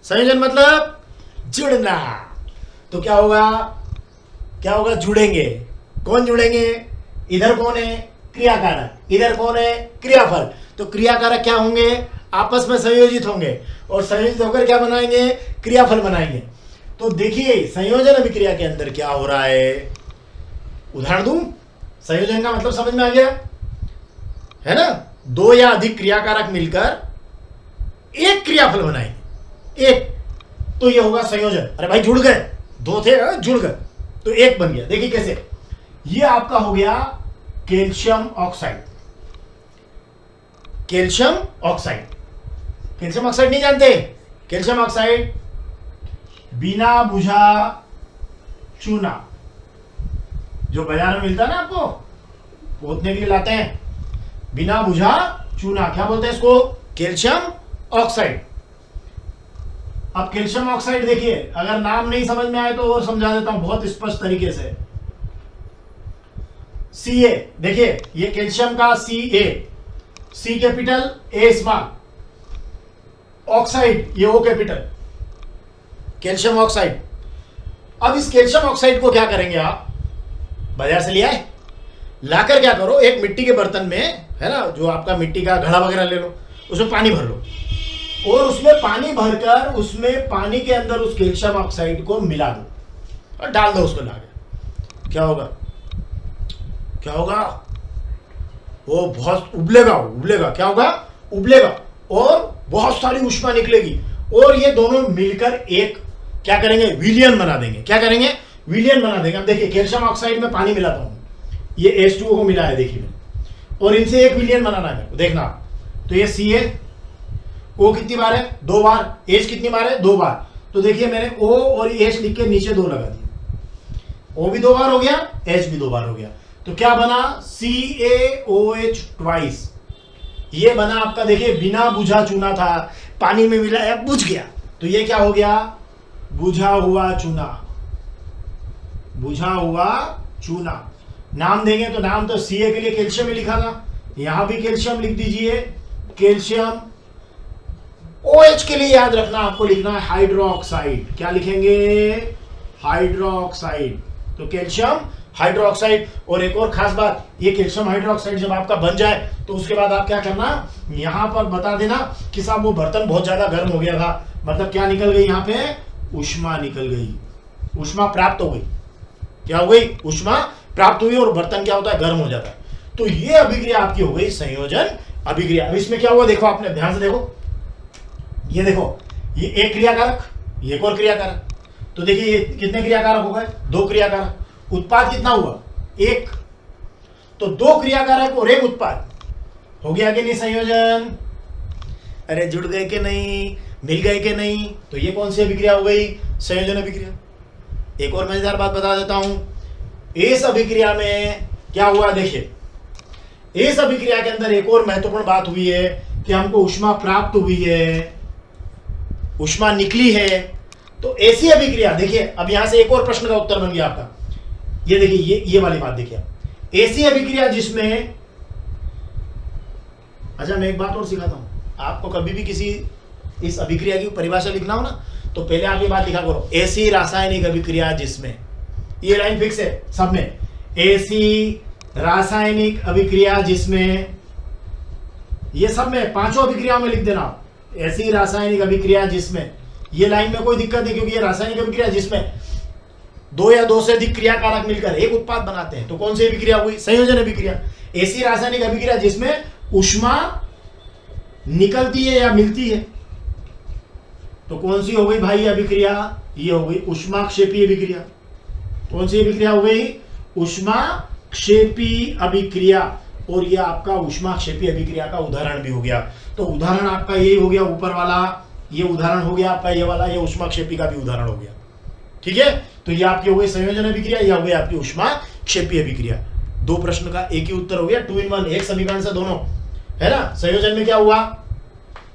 संयोजन मतलब जुड़ना। तो क्या होगा, क्या होगा, जुड़ेंगे। कौन जुड़ेंगे, इधर कौन है क्रियाकारक, इधर कौन है क्रियाफल। तो क्रियाकारक क्या होंगे, आपस में संयोजित होंगे और संयोजित होकर क्या बनाएंगे, क्रियाफल बनाएंगे। तो देखिए संयोजन अभिक्रिया के अंदर क्या हो रहा है, उदाहरण दूं। संयोजन का मतलब समझ में आ गया है ना, दो या अधिक क्रियाकारक मिलकर एक क्रियाफल बनाएंगे, एक। तो ये होगा संयोजन। अरे भाई जुड़ गए, दो थे जुड़ गए तो एक बन गया। देखिए कैसे, ये आपका हो गया calcium oxide. Calcium oxide, calcium oxide नहीं जानते, कैल्शियम ऑक्साइड बिना बुझा चूना, जो बाजार में मिलता है ना आपको पोतने के लिए लाते हैं, बिना बुझा चूना, क्या बोलते हैं इसको, कैल्शियम ऑक्साइड। अब कैल्शियम ऑक्साइड देखिए, अगर नाम नहीं समझ में आए तो और समझा देता हूं बहुत स्पष्ट तरीके से। Ca, देखिए ये कैल्शियम का Ca, C capital A small, oxide ये O कैपिटल, कैल्शियम ऑक्साइड। अब इस कैल्शियम ऑक्साइड को क्या करेंगे आप, बाजार से ले आए, लाकर क्या करो, एक मिट्टी के बर्तन में है ना, जो आपका मिट्टी का घड़ा वगैरह ले लो, उसमें पानी भर लो और उसमें पानी भरकर उसमें पानी के अंदर उस कैल्शियम ऑक्साइड को मिला दो और डाल दो उसको लाके। क्या होगा, क्या होगा, वो बहुत उबलेगा, उबलेगा, क्या होगा, उबलेगा और बहुत सारी ऊष्मा निकलेगी और ये दोनों मिलकर एक क्या करेंगे, विलयन बना देंगे। क्या करेंगे, विलयन बना देंगे। अब देखिए कैल्शियम ऑक्साइड में पानी मिलाता हूं, ये H2O को मिला है देखिए मैंने, और इनसे एक विलयन बनाना है देखना। तो ये Ca, O कितनी बार है, 2 बार, H कितनी बार है, 2 बार। तो देखिए मैंने O और H लिख के नीचे 2 लगा दिए, O भी 2 बार हो गया, H भी 2 बार हो गया। तो क्या बना, CaOH ट्वाइस। ये बना आपका, देखिए बिना बुझा चूना था, पानी में मिलाया बुझ गया, तो ये क्या हो गया, बुझा हुआ चूना, बुझा हुआ चूना। नाम देंगे तो नाम तो Ca के लिए कैल्शियम ही लिखा था, यहां भी कैल्शियम लिख दीजिए, कैल्शियम। OH के लिए याद रखना, आपको लिखना है हाइड्रोक्साइड। क्या लिखेंगे, हाइड्रोक्साइड। तो कैल्शियम हाइड्रोक्साइड। और एक और खास बात, ये कैल्शियम हाइड्रोक्साइड जब आपका बन जाए तो उसके बाद आप क्या करना, यहां पर बता देना कि साहब वो बर्तन बहुत ज्यादा गर्म हो गया था, मतलब क्या निकल गई, यहां पे ऊष्मा निकल गई, ऊष्मा प्राप्त हो गई। क्या हो गई, ऊष्मा प्राप्त हुई और बर्तन क्या होता है, गर्म हो जाता है। तो ये अभिक्रिया आपकी हो गई संयोजन अभिक्रिया। अब इसमें क्या हुआ देखो, आपने ध्यान से देखो, ये देखो, ये एक क्रियाकारक, ये एक और क्रियाकारक। तो देखिए ये कितने क्रियाकारक हो गए, 2 क्रियाकारक। उत्पाद कितना हुआ, 1। तो 2 क्रियाकारक और 1 उत्पाद हो गया कि नहीं संयोजन। अरे जुड़ गए कि नहीं, मिल गए कि नहीं। तो ये कौन सी अभिक्रिया हो गई, संयोजन अभिक्रिया। एक और मजेदार बात बता देता हूं, इस अभिक्रिया में क्या हुआ, देखिए इस अभिक्रिया के अंदर एक और महत्वपूर्ण बात हुई है कि हमको ऊष्मा प्राप्त हुई है, ऊष्मा निकली है। तो ऐसी अभिक्रिया, देखिए अब यहां से एक और प्रश्न का उत्तर बन गया आपका। ये देखिए ये वाली बात देखिए, ऐसी अभिक्रिया जिसमें, अच्छा मैं एक बात और सिखाता हूं आपको, कभी भी किसी इस अभिक्रिया की परिभाषा लिखना हो ना, तो पहले आप ये बात लिखा करो, ऐसी रासायनिक अभिक्रिया जिसमें, ये लाइन फिक्स है सब में, ऐसी रासायनिक अभिक्रिया जिसमें, ये सब में 5 अभिक्रियाओं में लिख देना आप, ऐसी रासायनिक अभिक्रिया जिसमें। ये लाइन में कोई दिक्कत नहीं, क्योंकि ये रासायनिक अभिक्रिया जिसमें 2 या 2 से अधिक क्रियाकारक मिलकर एक उत्पाद बनाते हैं। तो कौन सी अभिक्रिया हुई, संयोजन अभिक्रिया। ऐसी रासायनिक अभिक्रिया जिसमें ऊष्मा निकलती है या मिलती है, तो कौन सी हो गई भाई अभिक्रिया, ये हो गई ऊष्माक्षेपी अभिक्रिया। कौन सी अभिक्रिया हो गई, ऊष्माक्षेपी अभिक्रिया। और ये आपका ऊष्माक्षेपी अभिक्रिया का उदाहरण भी हो गया। तो उदाहरण आपका यही हो गया, ऊपर वाला ये उदाहरण हो गया आपका, ये वाला ये ऊष्माक्षेपी का भी उदाहरण हो गया। ठीक है, तो ये आपकी हो गई संयोजन अभिक्रिया, ये हो गई आपकी ऊष्माक्षेपी अभिक्रिया। 2 प्रश्न का एक ही उत्तर हो गया, 2 in 1, एक समीकरण से दोनों, है ना। संयोजन में क्या हुआ,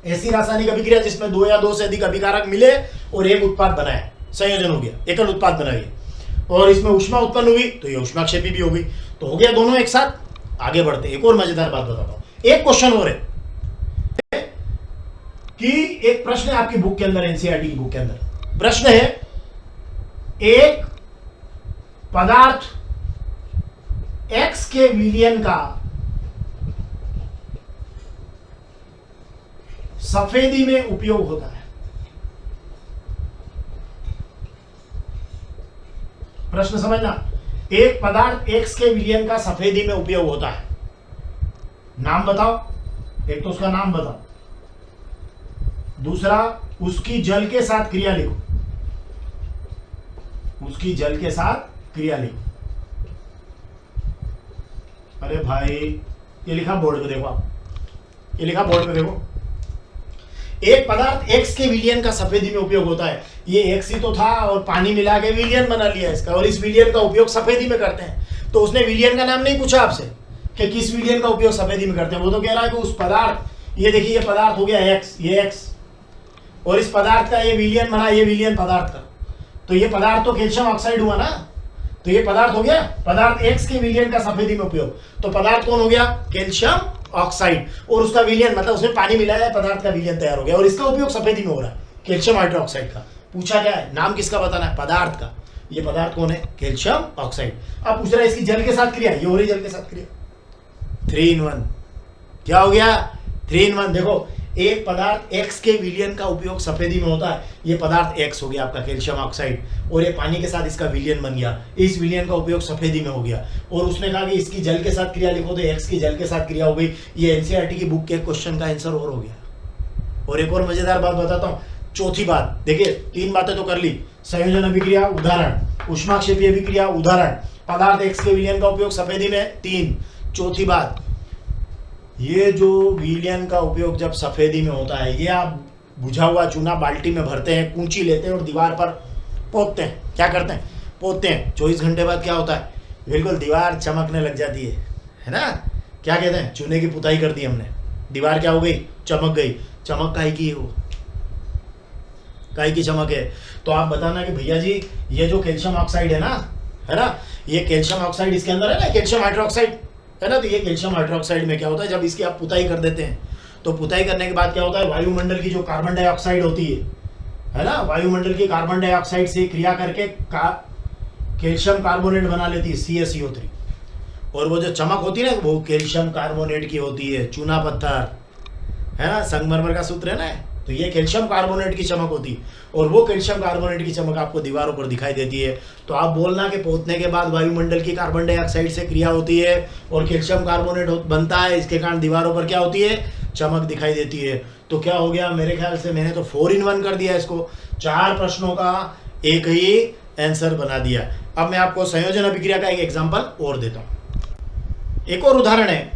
ऐसी रासायनिक अभिक्रिया जिसमें 2 या 2 से अधिक अभिकारक मिले और एक उत्पाद बनाया, संयोजन हो गया, एकल उत्पाद बना गया। और इसमें ऊष्मा उत्पन्न हुई, तो ये ऊष्माक्षेपी भी हो गई। तो हो गया दोनों एक साथ। आगे बढ़ते एक और मजेदार बात बताता हूं, एक क्वेश्चन और है कि एक प्रश्न है आपकी बुक के अंदर, एनसीईआरटी की बुक के अंदर प्रश्न है, एक पदार्थ X के विलयन का सफेदी में उपयोग होता है। प्रश्न समझना, एक पदार्थ X के विलयन का सफेदी में उपयोग होता है। नाम बताओ, एक तो उसका नाम बताओ, दूसरा उसकी जल के साथ क्रिया लिखो, उसकी जल के साथ क्रिया लिखो। अरे भाई ये लिखा बोर्ड पे देखो, आप ये लिखा बोर्ड पे देखो, एक पदार्थ X के विलयन का सफेदी में उपयोग होता है। ये X ही तो था और पानी मिला के विलयन बना लिया इसका, और इस विलयन का उपयोग सफेदी में करते हैं। तो उसने विलयन का नाम नहीं पूछा आपसे कि किस विलयन का उपयोग सफेदी में करते हैं, वो तो कह रहा है कि उस पदार्थ, ये देखिए ये पदार्थ हो गया X, ये X, और इस पदार्थ का ये विलयन बना, ये विलयन पदार्थ का, तो ये पदार्थ तो कैल्शियम ऑक्साइड हुआ ना, तो ये पदार्थ हो गया, पदार्थ X के विलयन का सफेदी में उपयोग। तो पदार्थ कौन हो गया? कैल्शियम ऑक्साइड, और उसका विलयन मतलब उसमें पानी मिलाया है, पदार्थ का विलयन तैयार हो गया, और इसका उपयोग सफेदी में हो रहा है, कैल्शियम हाइड्रोक्साइड का। पूछा क्या है? नाम किसका बताना है? पदार्थ का। ये पदार्थ कौन है? Calcium oxide. अब पूछ रहा है इसकी जल के साथ क्रिया, ये हो रही जल के साथ क्रिया, 3 in 1। क्या हो गया? 3 in 1। देखो, एक पदार्थ X के विलयन का उपयोग सफेदी में होता है, ये पदार्थ X हो गया आपका कैल्शियम ऑक्साइड, और ये पानी के साथ इसका विलयन बन गया, इस विलयन का उपयोग सफेदी में हो गया। और उसने कहा कि इसकी जल के साथ क्रिया लिखो, तो X की जल के साथ क्रिया हो गई। ये एनसीईआरटी की बुक के क्वेश्चन का आंसर और हो गया। और एक और मजेदार बात बताता हूँ, चौथी बात, देखिए 3 बातें तो कर ली, संयोजन अभिक्रिया उदाहरण, ऊष्माक्षेपीय अभिक्रिया उदाहरण, पदार्थ X के विलयन का उपयोग सफेदी में 3। चौथी बात, ये जो विलयन का उपयोग जब सफेदी में होता है, ये आप बुझा हुआ चूना बाल्टी में भरते हैं, कूंची लेते हैं और दीवार पर पोतते हैं। क्या करते हैं? पोतते हैं। 24 घंटे बाद क्या होता है? बिल्कुल दीवार चमकने लग जाती है ना? क्या कहते हैं? चूने की पुताई कर दी हमने, दीवार क्या हो गई? चमक गई। चमक काहे की है? वो काहे की चमक है? तो आप बताना कि भैया जी ये जो कैल्शियम ऑक्साइड है ना, ये कैल्शियम ऑक्साइड इसके अंदर है ना, कैल्शियम हाइड्रोक्साइड है ना, तो ये कैल्शियम हाइड्रोक्साइड में क्या होता है, जब इसकी आप पुताई कर देते हैं, तो पुताई करने के बाद क्या होता है, वायुमंडल की जो कार्बन डाइऑक्साइड होती है ना, वायुमंडल की कार्बन डाइऑक्साइड से क्रिया करके कैल्शियम कार्बोनेट बना लेती है, CaCO3, और वो जो चमक होती है ना, वो कैल्शियम कार्बोनेट की होती है। चूना पत्थर है ना, संगमरमर का सूत्र है ना, तो ये कैल्शियम कार्बोनेट की चमक होती है, और वो कैल्शियम कार्बोनेट की चमक आपको दीवारों पर दिखाई देती है। तो आप बोलना कि पोतने के बाद वायुमंडल की कार्बन डाइऑक्साइड से क्रिया होती है और कैल्शियम कार्बोनेट बनता है, इसके कारण दीवारों पर क्या होती है? चमक दिखाई देती है। तो क्या हो गया? मेरे ख्याल से मैंने तो 4 in 1 कर दिया इसको, 4 प्रश्नों का एक ही आंसर बना दिया। अब मैं आपको संयोजन अभिक्रिया का एक एग्जाम्पल और देता हूँ। एक और उदाहरण है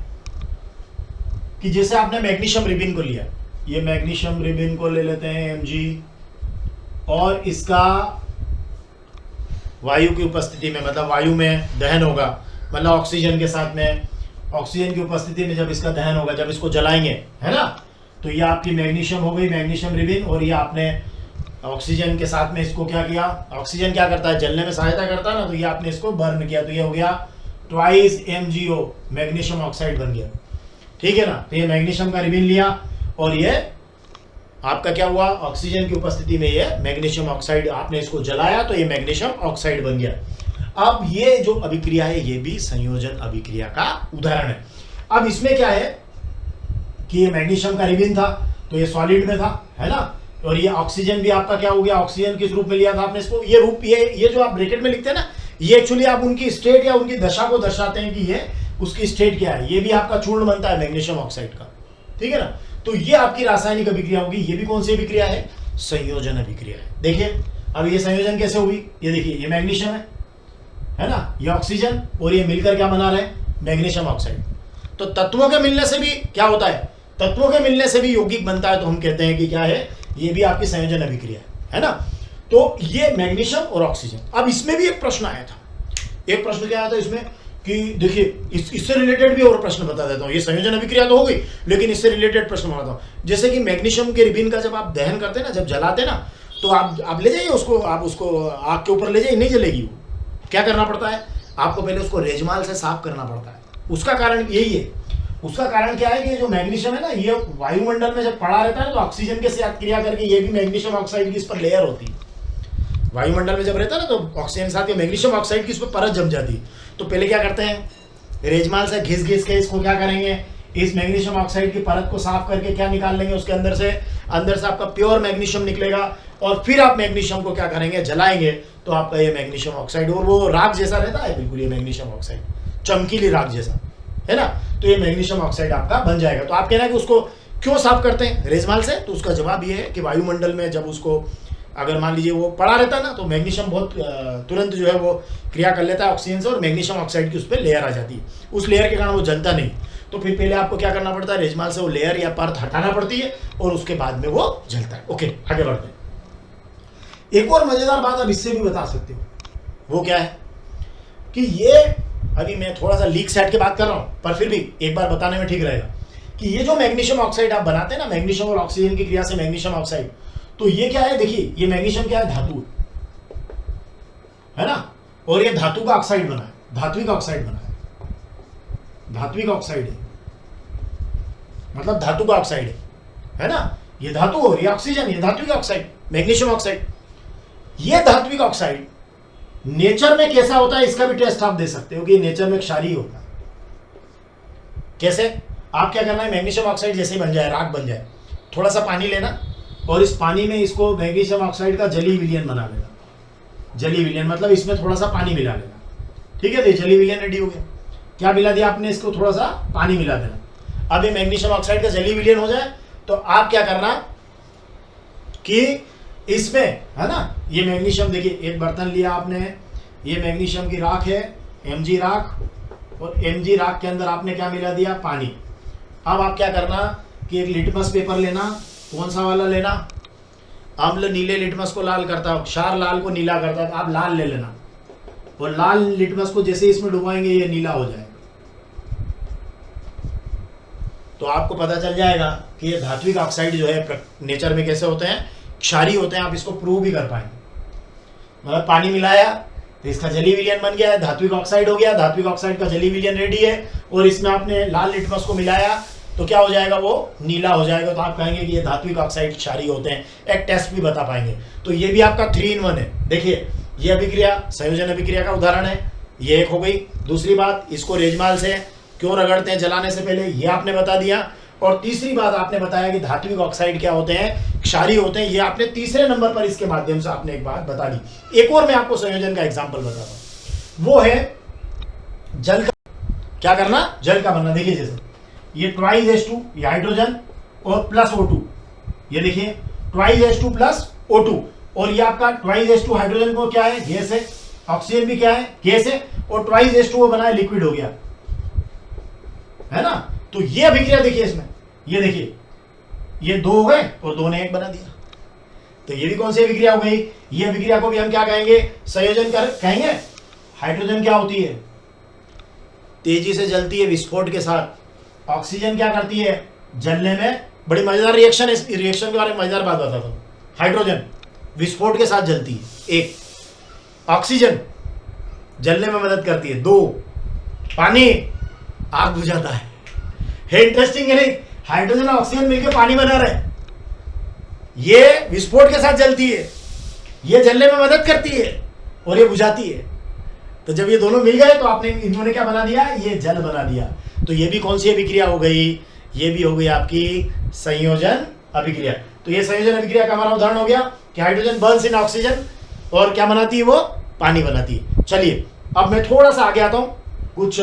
कि जैसे आपने मैग्नीशियम रिबिन को लिया, ये मैग्नीशियम रिबिन को ले लेते हैं Mg, और इसका वायु की उपस्थिति में, मतलब वायु में दहन होगा, मतलब ऑक्सीजन के साथ में, ऑक्सीजन की उपस्थिति में जब इसका दहन होगा, जब इसको जलाएंगे, है ना, तो ये आपकी मैग्नीशियम हो गई, मैग्नीशियम रिबिन, और ये आपने ऑक्सीजन के साथ में इसको क्या किया? ऑक्सीजन क्या करता है? जलने में सहायता करता है ना, तो ये आपने इसको बर्न किया, तो ये हो गया 2 MgO, मैग्नीशियम ऑक्साइड बन गया। ठीक है ना? तो ये मैग्नीशियम का रिबिन लिया, और ये आपका क्या हुआ? ऑक्सीजन की उपस्थिति में ये मैग्नीशियम ऑक्साइड, आपने इसको जलाया तो ये मैग्नीशियम ऑक्साइड बन गया। अब ये जो अभिक्रिया है, ये भी संयोजन अभिक्रिया का उदाहरण है। अब इसमें क्या है कि ये मैग्नीशियम का रिबिन था, तो ये सॉलिड में था, है ना, और ये ऑक्सीजन भी आपका क्या हो गया? ऑक्सीजन किस रूप में लिया था आपने इसको? ये रूप, ये जो आप ब्रैकेट में लिखते हैं ना, ये एक्चुअली आप उनकी स्टेट या उनकी दशा को दर्शाते हैं कि ये उसकी स्टेट क्या है। ये भी आपका चूर्ण बनता है मैग्नीशियम ऑक्साइड का, ठीक है ना। तो ये आपकी रासायनिक अभिक्रिया होगी। ये भी कौन सी अभिक्रिया है? संयोजन अभिक्रिया है। देखिए अब ये संयोजन कैसे होगी? ये देखिए, ये मैग्नीशियम है ना, ये ऑक्सीजन, और ये मिलकर क्या बना रहे हैं? Magnesium oxide. तो तत्वों के मिलने से भी क्या होता है? तत्वों के मिलने से भी यौगिक बनता है, तो हम कहते हैं कि क्या है? ये भी आपकी संयोजन अभिक्रिया है ना। तो ये मैग्नीशियम और ऑक्सीजन। अब इसमें भी एक प्रश्न आया था। एक प्रश्न क्या आया था इसमें कि देखिए, इससे रिलेटेड भी और प्रश्न बता देता हूँ। ये संयोजन अभिक्रिया तो हो गई, लेकिन इससे रिलेटेड प्रश्न बताता हूँ। जैसे कि मैग्नीशियम के रिबिन का जब आप दहन करते हैं ना, जब जलाते हैं ना, तो आप ले जाइए उसको, आप उसको आग के ऊपर ले जाइए, नहीं जलेगी वो। क्या करना पड़ता है? आपको पहले उसको रेजमाल से साफ करना पड़ता है। उसका कारण यही है, उसका कारण क्या है कि जो मैग्नीशियम है ना, ये वायुमंडल में जब पड़ा रहता है तो ऑक्सीजन के साथ क्रिया करके ये भी मैग्नीशियम ऑक्साइड की इस पर लेयर होती है। वायुमंडल में जब रहता है ना तो ऑक्सीजन के साथ मैग्नीशियम ऑक्साइड की इस पर परत जम जाती है। तो पहले क्या करते हैं, रेजमाल से घिस घिस के इसको क्या करेंगे, इस मैग्नीशियम ऑक्साइड की परत को साफ करके क्या निकाल लेंगे, उसके अंदर से आपका प्योर मैग्नीशियम निकलेगा। और फिर आप मैग्नीशियम को क्या करेंगे, जलाएंगे, तो आपका ये मैग्नीशियम ऑक्साइड, और वो राख जैसा रहता है बिल्कुल ये मैग्नीशियम ऑक्साइड, चमकीली राख जैसा है ना, तो ये मैग्नीशियम ऑक्साइड आपका बन जाएगा। तो आप कहना कि उसको क्यों साफ करते हैं रेजमाल से, तो उसका जवाब ये है कि वायुमंडल में जब उसको अगर मान लीजिए वो पड़ा रहता है ना, तो मैग्नीशियम बहुत तुरंत जो है वो क्रिया कर लेता है ऑक्सीजन से, और मैग्नीशियम ऑक्साइड की उस पर लेयर आ जाती है। उस लेयर के कारण वो जलता नहीं। तो फिर पहले आपको क्या करना पड़ता है, रेजमाल से वो लेयर या परत हटाना पड़ती है, और उसके बाद में वो जलता है। ओके, आगे बढ़ते हैं। एक और मजेदार बात आप इससे भी बता सकते हो, वो क्या है कि ये अभी मैं थोड़ा सा लीक सेट की बात कर रहा हूं, पर फिर भी एक बार बताने में ठीक रहेगा कि ये जो मैग्नीशियम ऑक्साइड आप बनाते हैं ना, मैग्नीशियम और ऑक्सीजन की क्रिया से मैग्नीशियम ऑक्साइड, तो ये क्या है, देखिए ये मैग्नीशियम क्या है, धातु है ना, और ये धातु का ऑक्साइड बना है, धात्विक ऑक्साइड बना है, धात्विक ऑक्साइड है, मतलब धातु का ऑक्साइड है ना, ये धातु और ये ऑक्सीजन, ये धात्विक ऑक्साइड, मैग्नीशियम ऑक्साइड। ये धात्विक ऑक्साइड नेचर में कैसा होता है, इसका भी टेस्ट आप दे सकते हो कि नेचर में क्षारीय होता है। कैसे, आप क्या करना है, मैग्नीशियम ऑक्साइड जैसे ही बन जाए, राख बन जाए, थोड़ा सा पानी लेना और इस पानी में इसको मैग्नीशियम ऑक्साइड का जली विलयन बना लेना। जली विलयन मतलब इसमें थोड़ा सा पानी मिला लेना, ठीक है, तो जली विलयन रेडी हो गया। क्या मिला दिया आपने, इसको थोड़ा सा पानी मिला देना। अब ये मैग्नीशियम ऑक्साइड का जली विलयन हो जाए तो आप क्या करना कि इसमें, है ना, ये मैग्नीशियम, देखिए एक बर्तन लिया आपने, ये मैग्नीशियम की राख है, Mg राख, और Mg राख के अंदर आपने क्या मिला दिया, पानी। अब आप क्या करना कि एक लिटमस पेपर लेना, कौन सा वाला लेना, अम्ल नीले लिटमस को लाल करता है, क्षार लाल को नीला करता है, तो आप लाल ले लेना, और लाल लिटमस को जैसे इसमें डुबाएंगे ये नीला हो जाएगा। तो आपको पता चल जाएगा कि ये धात्विक ऑक्साइड जो है नेचर में कैसे होते हैं, क्षारीय होते हैं। आप इसको प्रूव भी कर पाएंगे, मतलब पानी मिलाया तो इसका जली विलयन बन गया है, धात्विक ऑक्साइड हो गया, धात्विक ऑक्साइड का जली विलयन रेडी है, और इसमें आपने लाल लिटमस को मिलाया तो क्या हो जाएगा, वो नीला हो जाएगा। तो आप कहेंगे कि ये धात्विक ऑक्साइड क्षारीय होते हैं, एक टेस्ट भी बता पाएंगे। तो ये भी आपका 3 in 1 है। देखिए ये अभिक्रिया संयोजन अभिक्रिया का उदाहरण है, ये एक हो गई। दूसरी बात, इसको रेजमाल से क्यों रगड़ते हैं जलाने से पहले, ये आपने बता दिया। और तीसरी बात आपने बताया कि धात्विक ऑक्साइड क्या होते हैं, क्षारीय होते हैं। ये आपने तीसरे नंबर पर इसके माध्यम से आपने एक बात बता दी। एक और मैं आपको संयोजन का एग्जांपल बताता हूं, वो है जल का। क्या करना, जल का बनना। देखिए जैसे ये H2 ये हाइड्रोजन और प्लस O2, ये देखिए H2 प्लस O2, और ये आपका H2 हाइड्रोजन को क्या है, गैस है, ऑक्सीजन भी क्या है, गैस है, और H2O बना है, लिक्विड हो गया, है ना। तो ये अभिक्रिया देखिए इसमें, ये देखिए ये 2 हो गए और 2 ने 1 बना दिया। तो ये भी कौन सी अभिक्रिया हो गई, ये अभिक्रिया को भी हम क्या कहेंगे, संयोजन कर कहेंगे। हाइड्रोजन क्या होती है, तेजी से जलती है विस्फोट के साथ। ऑक्सीजन क्या करती है, जलने में, बड़ी मजेदार रिएक्शन है, इस रिएक्शन के बारे में मजेदार बात बताता हूं। हाइड्रोजन विस्फोट के साथ जलती है, 1। ऑक्सीजन जलने में मदद करती है, 2। पानी आग बुझाता है इंटरेस्टिंग है नहीं, हाइड्रोजन और ऑक्सीजन मिलकर पानी बना रहे हैं। ये विस्फोट के साथ जलती है, ये जलने में मदद करती है और ये बुझाती है। तो जब ये दोनों मिल गए तो आपने इन्होंने क्या बना दिया, ये जल बना दिया। तो ये भी कौन सी अभिक्रिया हो गई, ये भी हो गई आपकी संयोजन अभिक्रिया। तो ये संयोजन अभिक्रिया का हमारा उदाहरण हो गया कि हाइड्रोजन बर्न्स इन ऑक्सीजन, और क्या बनाती है, वो पानी बनाती है। चलिए अब मैं थोड़ा सा आगे आता हूं, कुछ